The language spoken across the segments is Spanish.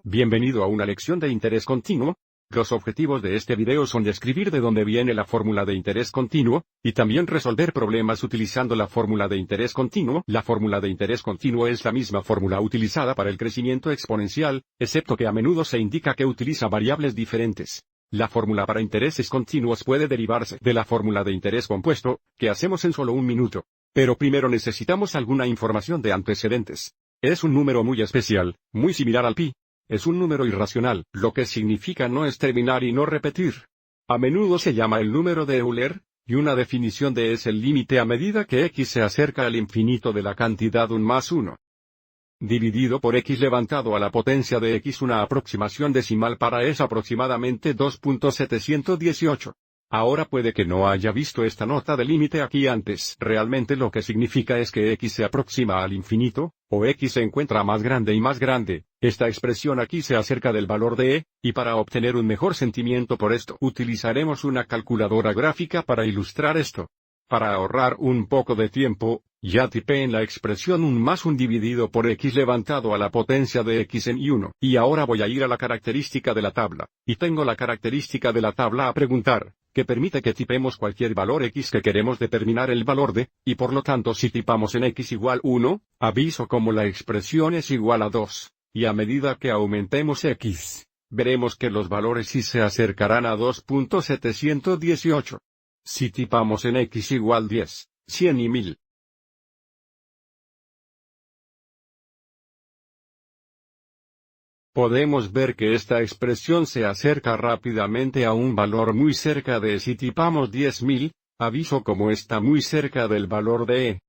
Bienvenido a una lección de interés continuo. Los objetivos de este video son describir de dónde viene la fórmula de interés continuo, y también resolver problemas utilizando la fórmula de interés continuo. La fórmula de interés continuo es la misma fórmula utilizada para el crecimiento exponencial, excepto que a menudo se indica que utiliza variables diferentes. La fórmula para intereses continuos puede derivarse de la fórmula de interés compuesto, que hacemos en solo un minuto. Pero primero necesitamos alguna información de antecedentes. Es un número muy especial, muy similar al pi. Es un número irracional, lo que significa no es terminar y no repetir. A menudo se llama el número de Euler, y una definición de es el límite a medida que x se acerca al infinito de la cantidad 1 más 1. Dividido por x levantado a la potencia de x. Una aproximación decimal para es aproximadamente 2.718. Ahora puede que no haya visto esta nota de límite aquí antes. Realmente lo que significa es que x se aproxima al infinito, o x se encuentra más grande y más grande. Esta expresión aquí se acerca del valor de e, y para obtener un mejor sentimiento por esto utilizaremos una calculadora gráfica para ilustrar esto. Para ahorrar un poco de tiempo, ya tipé en la expresión 1 más 1 dividido por x levantado a la potencia de x en y1. Y ahora voy a ir a la característica de la tabla, y tengo la característica de la tabla a preguntar, que permite que tipemos cualquier valor x que queremos determinar el valor de, y por lo tanto si tipamos en x igual 1, aviso como la expresión es igual a 2, y a medida que aumentemos x, veremos que los valores y se acercarán a 2.718. Si tipamos en x igual 10, 100 y 1000. Podemos ver que esta expresión se acerca rápidamente a un valor muy cerca de e. Si tipamos 10.000, aviso como está muy cerca del valor de e.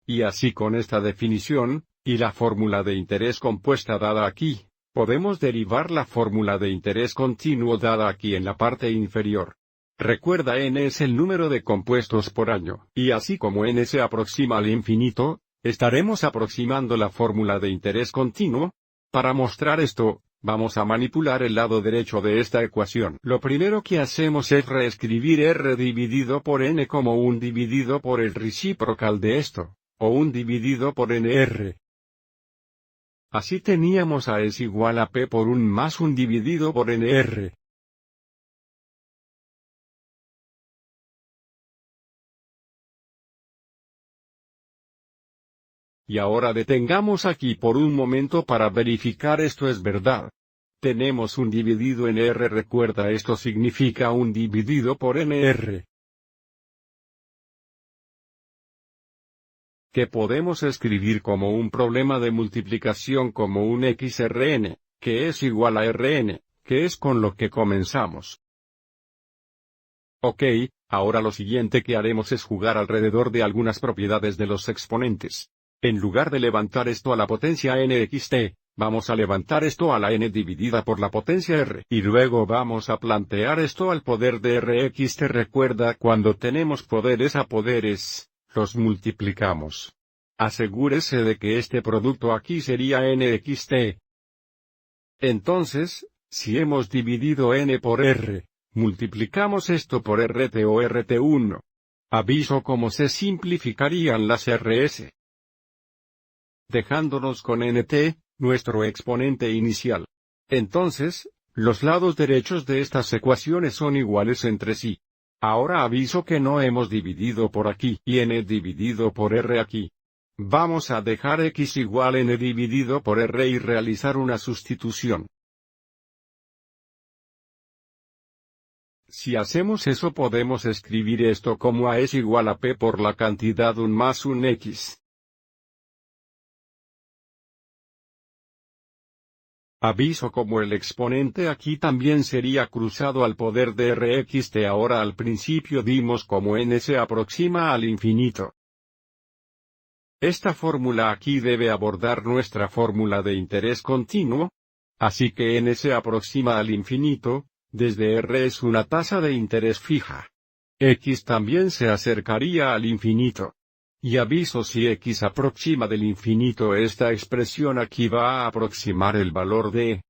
Y así con esta definición, y la fórmula de interés compuesta dada aquí, podemos derivar la fórmula de interés continuo dada aquí en la parte inferior. Recuerda, n es el número de compuestos por año, y así como n se aproxima al infinito, estaremos aproximando la fórmula de interés continuo. Para mostrar esto, vamos a manipular el lado derecho de esta ecuación. Lo primero que hacemos es reescribir r dividido por n como 1 dividido por el reciprocal de esto, o 1 dividido por nr. Así teníamos a es igual a p por 1 más 1 dividido por nr. Y ahora detengamos aquí por un momento para verificar esto es verdad. Tenemos 1 dividido en r. Recuerda, esto significa 1 dividido por nr. Que podemos escribir como un problema de multiplicación como un xrn, que es igual a rn, que es con lo que comenzamos. Ok, ahora lo siguiente que haremos es jugar alrededor de algunas propiedades de los exponentes. En lugar de levantar esto a la potencia nxt, vamos a levantar esto a la n dividida por la potencia r. Y luego vamos a plantear esto al poder de rxt. Recuerda, cuando tenemos poderes a poderes, los multiplicamos. Asegúrese de que este producto aquí sería nxt. Entonces, si hemos dividido n por r, multiplicamos esto por rt o rt1. Aviso cómo se simplificarían las rs. Dejándonos con nt, nuestro exponente inicial. Entonces, los lados derechos de estas ecuaciones son iguales entre sí. Ahora aviso que no hemos dividido por aquí y n dividido por r aquí. Vamos a dejar x igual a n dividido por r y realizar una sustitución. Si hacemos eso podemos escribir esto como a es igual a p por la cantidad 1 más 1 x. Aviso como el exponente aquí también sería cruzado al poder de rxt. Ahora al principio dimos como n se aproxima al infinito. Esta fórmula aquí debe abordar nuestra fórmula de interés continuo. Así que n se aproxima al infinito, desde r es una tasa de interés fija. X también se acercaría al infinito. Y aviso si x aproxima del infinito, esta expresión aquí va a aproximar el valor de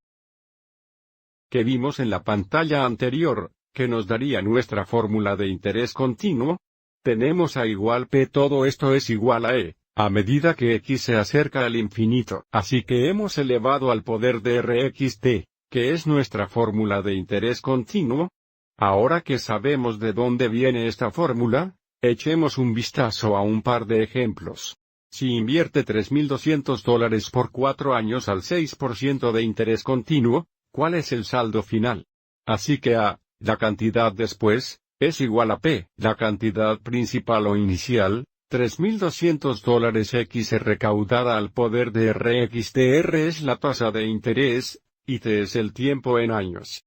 que vimos en la pantalla anterior, que nos daría nuestra fórmula de interés continuo. Tenemos a igual p, todo esto es igual a e, a medida que x se acerca al infinito. Así que hemos elevado al poder de Rxt, que es nuestra fórmula de interés continuo. Ahora que sabemos de dónde viene esta fórmula, echemos un vistazo a un par de ejemplos. Si invierte $3.200 por 4 años al 6% de interés continuo, ¿cuál es el saldo final? Así que A, la cantidad después, es igual a P, la cantidad principal o inicial, $3.200 x recaudada al poder de R es la tasa de interés, y T es el tiempo en años.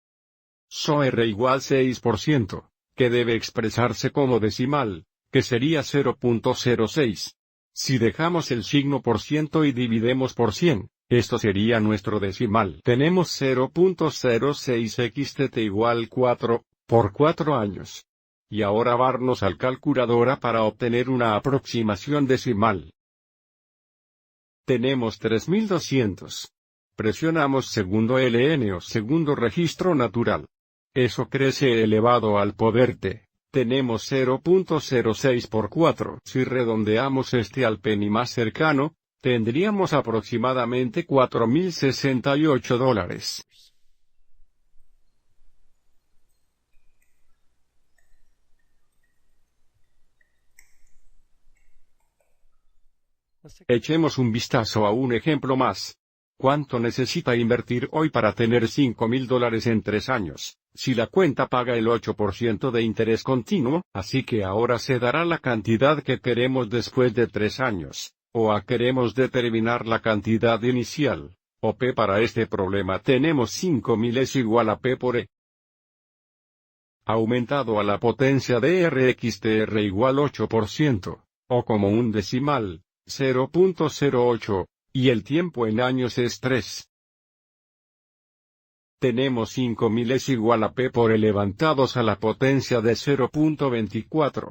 So R igual 6%, que debe expresarse como decimal, que sería 0.06. Si dejamos el signo por ciento y dividimos por 100, esto sería nuestro decimal. Tenemos 0.06 xtt igual 4, por 4 años. Y ahora varnos al calculadora para obtener una aproximación decimal. Tenemos 3200. Presionamos segundo ln o segundo registro natural. Eso crece elevado al poder t. Tenemos 0.06 por 4. Si redondeamos este al penny más cercano, tendríamos aproximadamente $4.068. Echemos un vistazo a un ejemplo más. ¿Cuánto necesita invertir hoy para tener $5.000 en 3 años? Si la cuenta paga el 8% de interés continuo, así que ahora se dará la cantidad que queremos después de 3 años. O A queremos determinar la cantidad inicial. O P para este problema tenemos 5.000 es igual a P por E. Aumentado a la potencia de Rxtr igual 8%, o como un decimal, 0.08, y el tiempo en años es 3. Tenemos 5.000 es igual a P por E levantados a la potencia de 0.24.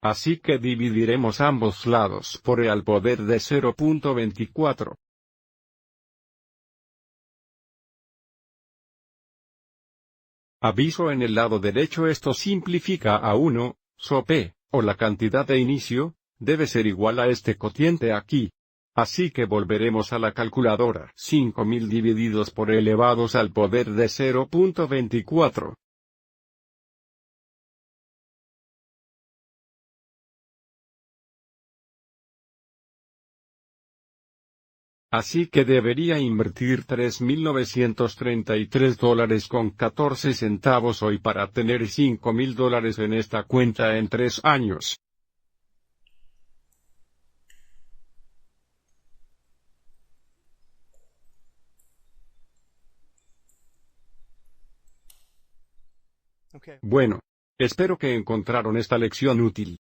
Así que dividiremos ambos lados por E al poder de 0.24. Aviso en el lado derecho esto simplifica a 1, so P, o la cantidad de inicio, debe ser igual a este cociente aquí. Así que volveremos a la calculadora. 5.000 divididos por elevados al poder de 0.24. Así que debería invertir $3.933.14 hoy para tener $5.000 en esta cuenta en 3 años. Bueno, espero que encontraron esta lección útil.